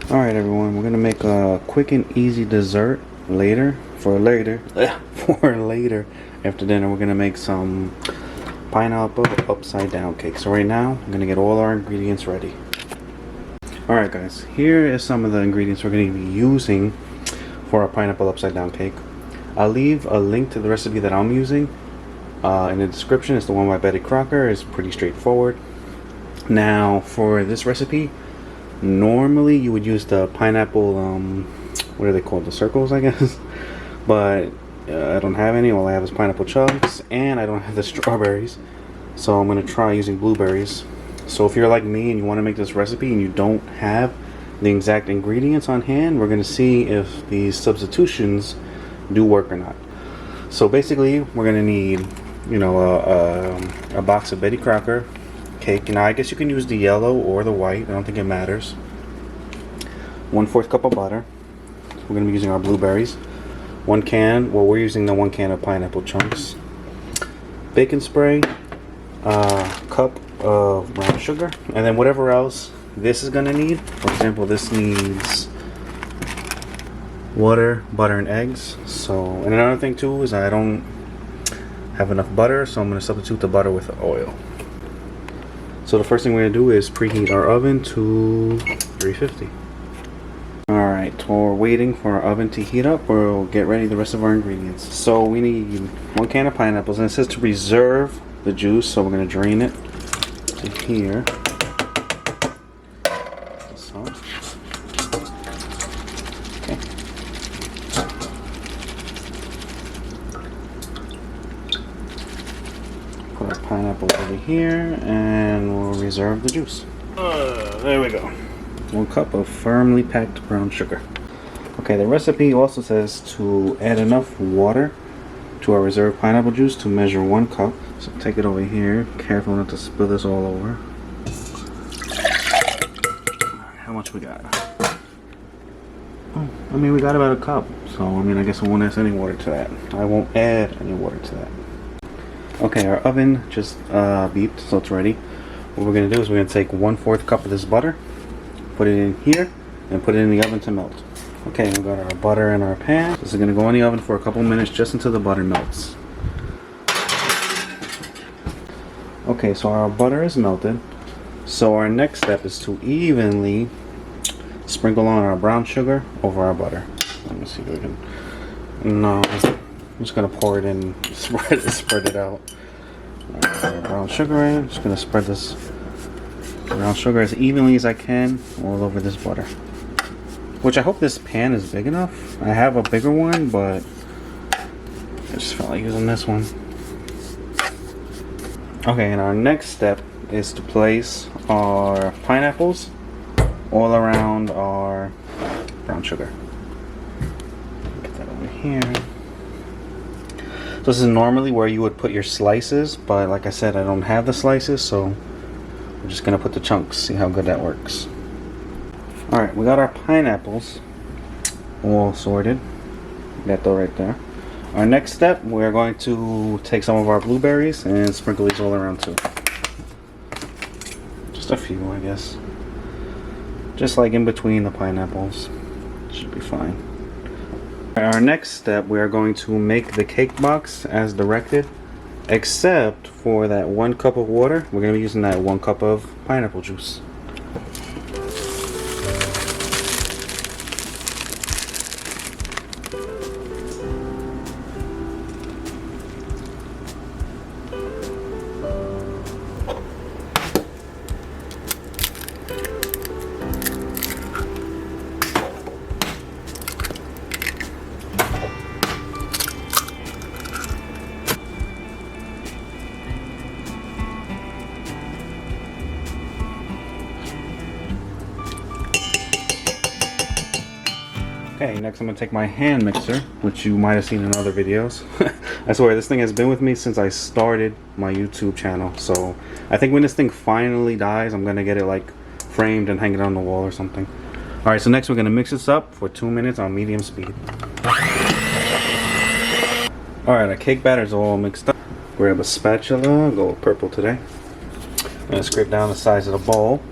Alright everyone, we're gonna make a quick and easy dessert for later after dinner. We're gonna make some pineapple upside down cake. So right now I'm gonna get all our ingredients ready. Alright guys, here is some of the ingredients we're gonna be using for our pineapple upside down cake. I'll leave a link to the recipe that I'm using in the description. It's the one by Betty Crocker. It's pretty straightforward. Now for this recipe, normally you would use the pineapple, what are they called, the circles I guess, but I don't have any. All I have is pineapple chunks, and I don't have the strawberries, so I'm going to try using blueberries. So if you're like me and you want to make this recipe and you don't have the exact ingredients on hand, we're going to see if these substitutions do work or not. So basically we're going to need, you know, a box of Betty Crocker cake. Now I guess you can use the yellow or the white, I don't think it matters. 1/4 cup of butter. We're going to be using our blueberries. 1 can, well, we're using the 1 can of pineapple chunks. Baking spray, cup of brown sugar, and then whatever else this is going to need. For example, this needs water, butter, and eggs. So, and another thing too is I don't have enough butter, so I'm going to substitute the butter with oil. So the first thing we're going to do is preheat our oven to 350. Alright, while we're waiting for our oven to heat up, we'll get ready the rest of our ingredients. So we need 1 can of pineapples, and it says to reserve the juice, so we're going to drain it to here. Okay. Put our pineapple over here, and we'll reserve the juice. There we go. 1 cup of firmly packed brown sugar. Okay, the recipe also says to add enough water to our reserved pineapple juice to measure 1 cup. So take it over here. Careful not to spill this all over. How much we got? Oh, I mean, we got about 1 cup. So, I mean, I guess I won't add any water to that. I won't add any water to that. Okay, our oven just beeped, so it's ready. What we're going to do is we're going to take 1/4 cup of this butter, put it in here, and put it in the oven to melt. Okay, we got our butter in our pan. This is going to go in the oven for a couple minutes just until the butter melts. Okay, so our butter is melted. So our next step is to evenly sprinkle on our brown sugar over our butter. Let me see if we can. No, I'm just going to pour it in, spread it out. Right, our brown sugar in. I'm just going to spread this brown sugar as evenly as I can all over this butter. Which I hope this pan is big enough. I have a bigger one, but I just felt like using this one. Okay, and our next step is to place our pineapples all around our brown sugar. Get that over here. So this is normally where you would put your slices, but like I said, I don't have the slices, so we're just gonna put the chunks, see how good that works. Alright, we got our pineapples all sorted. That though right there. Our next step, we're going to take some of our blueberries and sprinkle these all around too. Just a few, I guess. Just like in between the pineapples. Should be fine. Our next step, we are going to make the cake box as directed, except for that 1 cup of water. We're going to be using that 1 cup of pineapple juice. Okay, next I'm going to take my hand mixer, which you might have seen in other videos. I swear, this thing has been with me since I started my YouTube channel. So, I think when this thing finally dies, I'm going to get it like framed and hang it on the wall or something. Alright, so next we're going to mix this up for 2 minutes on medium speed. Alright, our cake batter is all mixed up. Grab a spatula, go with purple today. I'm going to scrape down the sides of the bowl.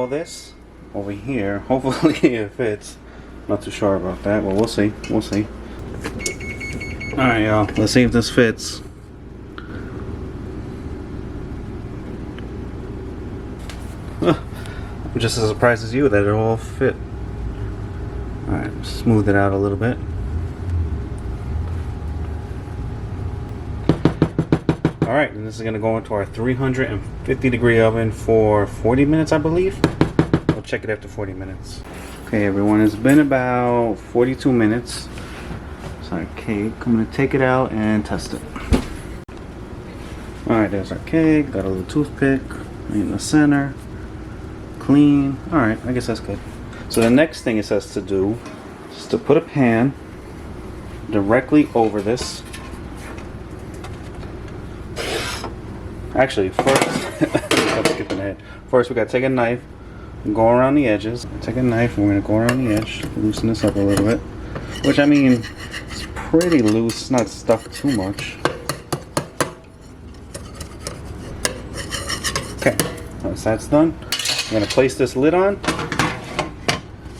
all this over here. Hopefully it fits. Not too sure about that, but we'll see. We'll see. Alright, y'all. Let's see if this fits. I'm just as surprised as you that it all fit. Alright, smooth it out a little bit. Alright, and this is going to go into our 350 degree oven for 40 minutes, I believe. We'll check it after 40 minutes. Okay, everyone, it's been about 42 minutes. It's our cake. I'm going to take it out and test it. Alright, there's our cake. Got a little toothpick in the center. Clean. Alright, I guess that's good. So the next thing it says to do is to put a pan directly over this. Actually, first, I'm skipping ahead. First, we gotta take a knife and go around the edges. Take a knife and we're gonna go around the edge, loosen this up a little bit. Which, I mean, it's pretty loose, it's not stuck too much. Okay, once that's done, I'm gonna place this lid on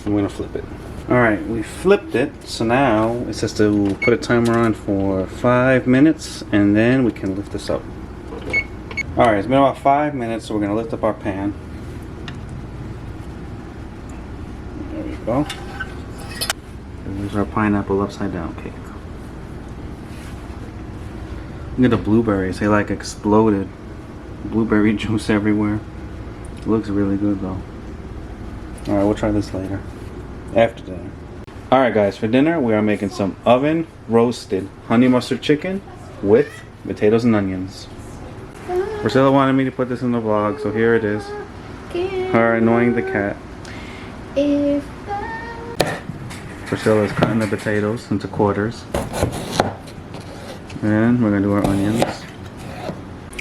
and we're gonna flip it. Alright, we flipped it, so now it says to put a timer on for 5 minutes and then we can lift this up. Alright, it's been about 5 minutes, so we're going to lift up our pan. There we go. There's our pineapple upside down cake. Look at the blueberries, they like exploded. Blueberry juice everywhere. It looks really good though. Alright, we'll try this later. After dinner. Alright guys, for dinner we are making some oven roasted honey mustard chicken with potatoes and onions. Priscilla wanted me to put this in the vlog, so here it is. Her annoying the cat. Priscilla's cutting the potatoes into quarters. And we're going to do our onions.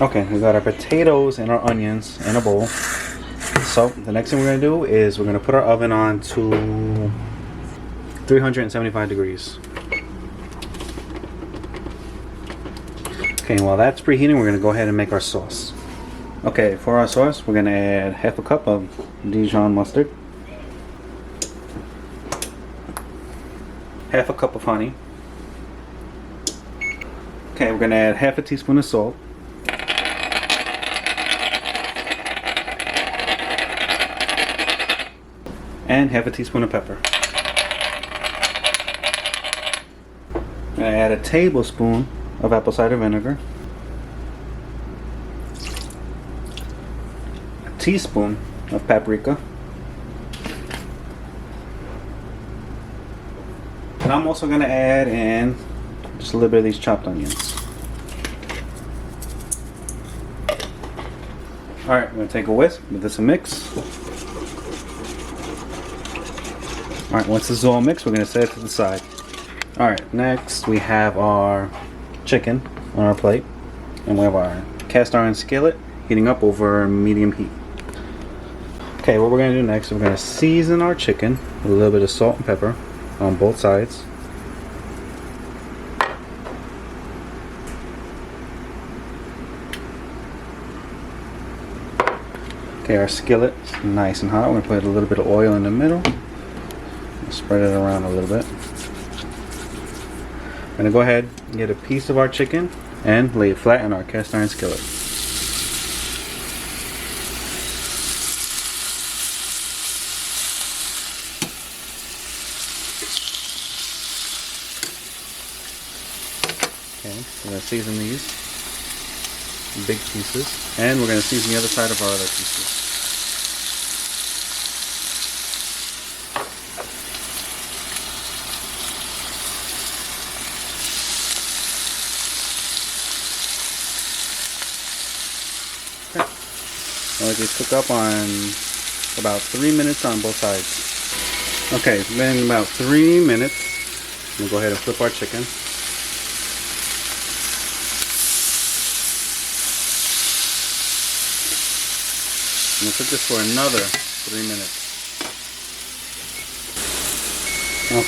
Okay, we got our potatoes and our onions in a bowl. So, the next thing we're going to do is we're going to put our oven on to 375 degrees. Okay, while that's preheating, we're going to go ahead and make our sauce. Okay, for our sauce, we're going to add half a cup of Dijon mustard, half a cup of honey. Okay, we're going to add half a teaspoon of salt, and half a teaspoon of pepper. I'm going to add a tablespoon of apple cider vinegar, a teaspoon of paprika, and I'm also going to add in just a little bit of these chopped onions. Alright, I'm going to take a whisk, give this a mix. Alright, once this is all mixed, we're going to set it to the side. Alright, next we have our chicken on our plate, and we have our cast iron skillet heating up over medium heat. Okay, what we're going to do next is we're going to season our chicken with a little bit of salt and pepper on both sides. Okay, our skillet is nice and hot. We're going to put a little bit of oil in the middle, spread it around a little bit. I'm going to go ahead and get a piece of our chicken and lay it flat in our cast iron skillet. Okay, we're going to season these big pieces, and we're going to season the other side of our other pieces. Let these cook up on about 3 minutes on both sides. Okay, it's been about 3 minutes. We'll go ahead and flip our chicken. I'm going to cook this for another 3 minutes.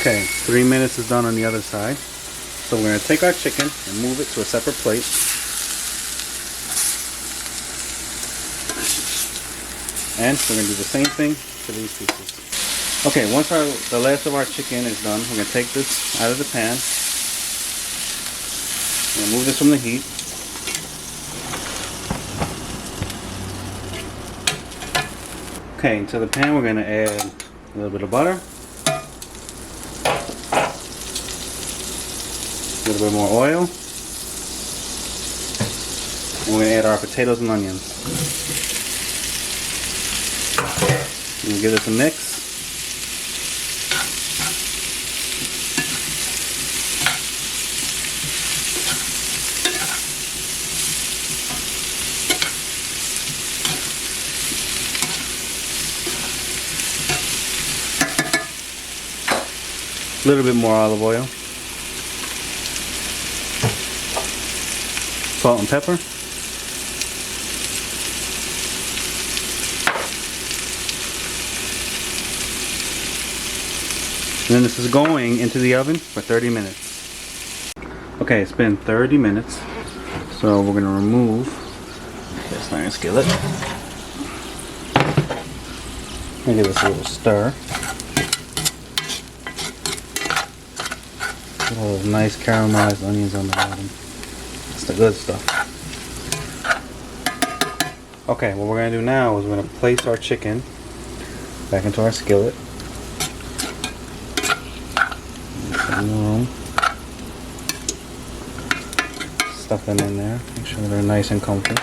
Okay, 3 minutes is done on the other side. So we're going to take our chicken and move it to a separate plate. And we're going to do the same thing to these pieces. Okay, once the last of our chicken is done, we're going to take this out of the pan. Remove this from the heat. Okay, into the pan we're going to add a little bit of butter. A little bit more oil. And we're going to add our potatoes and onions. And give this a mix. A little bit more olive oil. Salt and pepper. And then this is going into the oven for 30 minutes. Okay, it's been 30 minutes. So we're going to remove this iron skillet. Give this a little stir. Get all those nice caramelized onions on the bottom. That's the good stuff. Okay, what we're going to do now is we're going to place our chicken back into our skillet. Stuff them in there. Make sure they're nice and comfy.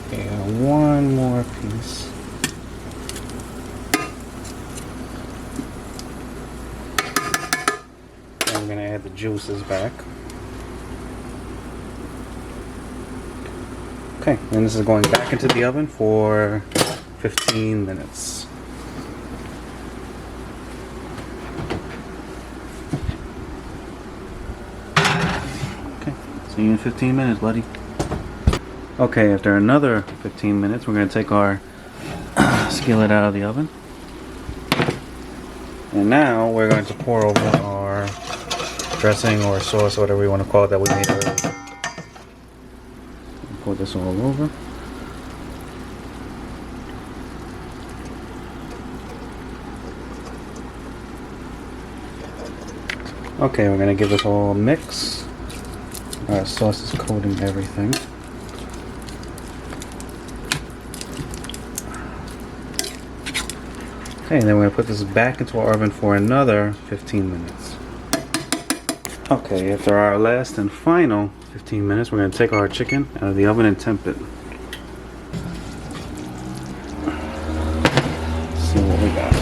Okay, one more piece. And we're going to add the juices back. Okay, and this is going back into the oven for 15 minutes. Okay, see you in 15 minutes, buddy. Okay, after another 15 minutes, we're going to take our skillet out of the oven. And now we're going to pour over our dressing or sauce, whatever we want to call it, that we made earlier. Pour this all over. Okay, we're going to give this all a mix. Our sauce is coating everything. Okay, and then we're going to put this back into our oven for another 15 minutes. Okay, after our last and final 15 minutes, we're going to take our chicken out of the oven and temp it. Let's see what we got.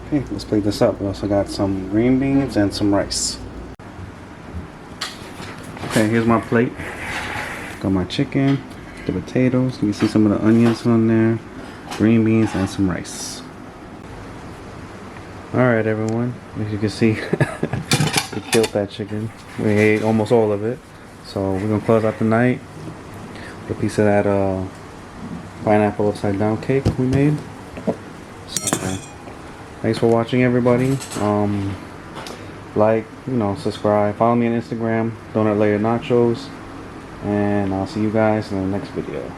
Okay, let's plate this up. We also got some green beans and some rice. Okay, here's my plate. Got my chicken, the potatoes. You can see some of the onions on there, green beans, and some rice. Alright everyone, as you can see, we killed that chicken. We ate almost all of it. So we're going to close out the night with a piece of that pineapple upside down cake we made. So, thanks for watching everybody. Like, subscribe, follow me on Instagram, Donut Layer Nachos, and I'll see you guys in the next video.